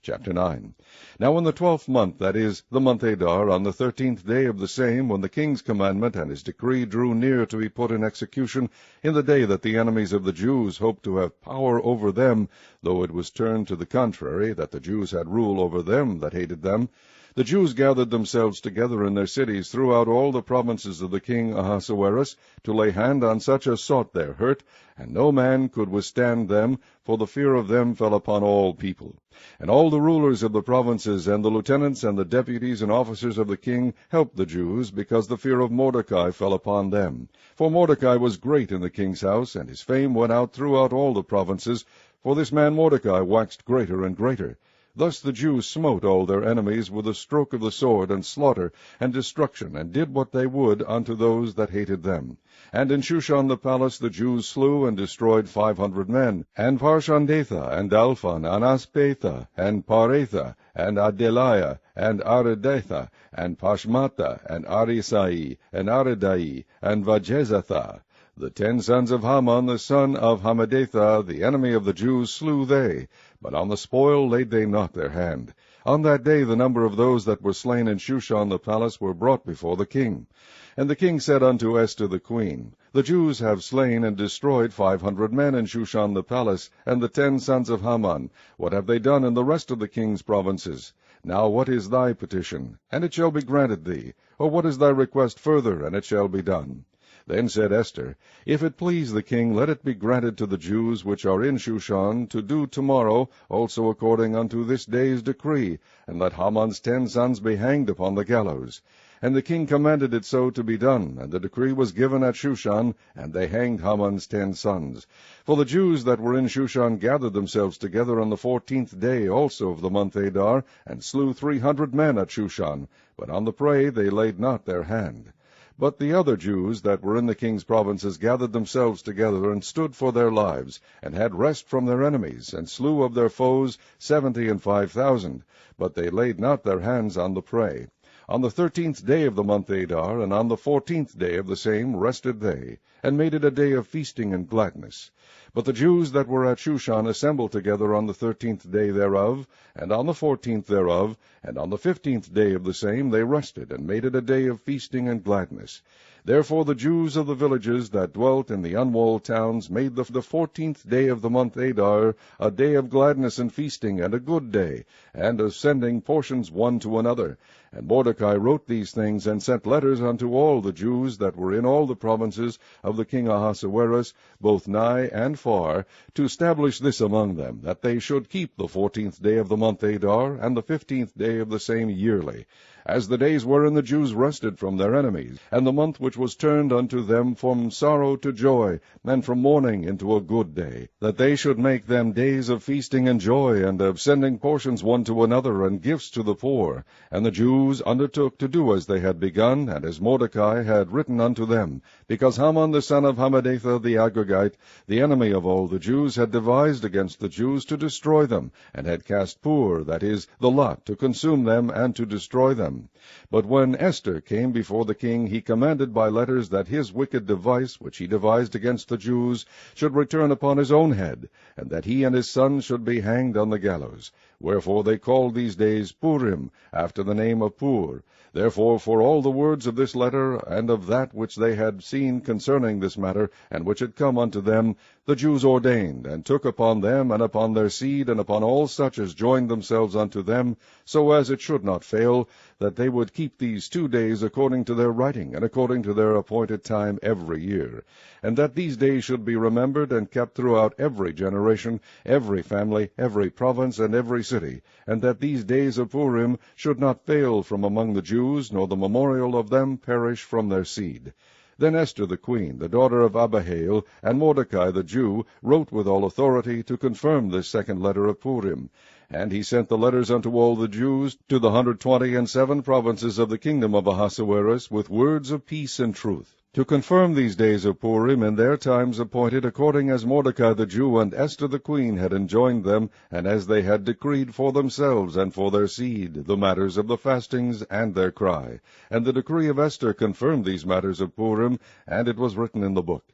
Chapter 9. Now in the 12th month, that is, the month Adar, on the 13th day of the same, when the king's commandment and his decree drew near to be put in execution, in the day that the enemies of the Jews hoped to have power over them, though it was turned to the contrary, that the Jews had rule over them that hated them, the Jews gathered themselves together in their cities throughout all the provinces of the king Ahasuerus, to lay hand on such as sought their hurt, and no man could withstand them, for the fear of them fell upon all people. And all the rulers of the provinces, and the lieutenants, and the deputies, and officers of the king helped the Jews, because the fear of Mordecai fell upon them. For Mordecai was great in the king's house, and his fame went out throughout all the provinces, for this man Mordecai waxed greater and greater. Thus the Jews smote all their enemies with a stroke of the sword, and slaughter, and destruction, and did what they would unto those that hated them. And in Shushan the palace the Jews slew and destroyed 500 men, and Parshandatha, and Dalphon, and Aspatha, and Paratha, and Adeliah, and Aridatha, and Pashmatha, and Arisai, and Aridai, and Vajezatha. The 10 sons of Haman, the son of Hammedatha, the enemy of the Jews, slew they, but on the spoil laid they not their hand. On that day the number of those that were slain in Shushan the palace were brought before the king. And the king said unto Esther the queen, The Jews have slain and destroyed 500 men in Shushan the palace, and the 10 sons of Haman. What have they done in the rest of the king's provinces? Now what is thy petition? And it shall be granted thee. Or what is thy request further? And it shall be done. Then said Esther, If it please the king, let it be granted to the Jews which are in Shushan to do tomorrow, also according unto this day's decree, and let Haman's 10 sons be hanged upon the gallows. And the king commanded it so to be done, and the decree was given at Shushan, and they hanged Haman's 10 sons. For the Jews that were in Shushan gathered themselves together on the 14th day also of the month Adar, and slew 300 men at Shushan, but on the prey they laid not their hand. But the other Jews that were in the king's provinces gathered themselves together, and stood for their lives, and had rest from their enemies, and slew of their foes 75,000, but they laid not their hands on the prey. On the 13th day of the month Adar, and on the 14th day of the same, rested they, and made it a day of feasting and gladness. But the Jews that were at Shushan assembled together on the 13th day thereof, and on the 14th thereof, and on the 15th day of the same they rested, and made it a day of feasting and gladness. Therefore the Jews of the villages that dwelt in the unwalled towns made the 14th day of the month Adar a day of gladness and feasting, and a good day, and of sending portions one to another. And Mordecai wrote these things, and sent letters unto all the Jews that were in all the provinces of the king Ahasuerus, both nigh and far, to establish this among them, that they should keep the 14th day of the month Adar, and the 15th day of the same yearly, as the days wherein the Jews rested from their enemies, and the month which was turned unto them from sorrow to joy, and from mourning into a good day, that they should make them days of feasting and joy, and of sending portions one to another, and gifts to the poor. And the Jews undertook to do as they had begun, and as Mordecai had written unto them, because Haman the son of Hammedatha the Agagite, the enemy of all the Jews, had devised against the Jews to destroy them, and had cast pur, that is, the lot, to consume them and to destroy them. But when Esther came before the king, he commanded by letters that his wicked device, which he devised against the Jews, should return upon his own head, and that he and his sons should be hanged on the gallows. Wherefore they called these days Purim, after the name of Pur. Therefore for all the words of this letter, and of that which they had seen concerning this matter, and which had come unto them, the Jews ordained, and took upon them, and upon their seed, and upon all such as joined themselves unto them, so as it should not fail, that they would keep these 2 days according to their writing, and according to their appointed time every year, and that these days should be remembered and kept throughout every generation, every family, every province, and every city, and that these days of Purim should not fail from among the Jews, nor the memorial of them perish from their seed. Then Esther the queen, the daughter of Abihail, and Mordecai the Jew, wrote with all authority to confirm this second letter of Purim. And he sent the letters unto all the Jews to the 127 provinces of the kingdom of Ahasuerus, with words of peace and truth, to confirm these days of Purim in their times appointed, according as Mordecai the Jew and Esther the queen had enjoined them, and as they had decreed for themselves and for their seed, the matters of the fastings and their cry. And the decree of Esther confirmed these matters of Purim, and it was written in the book.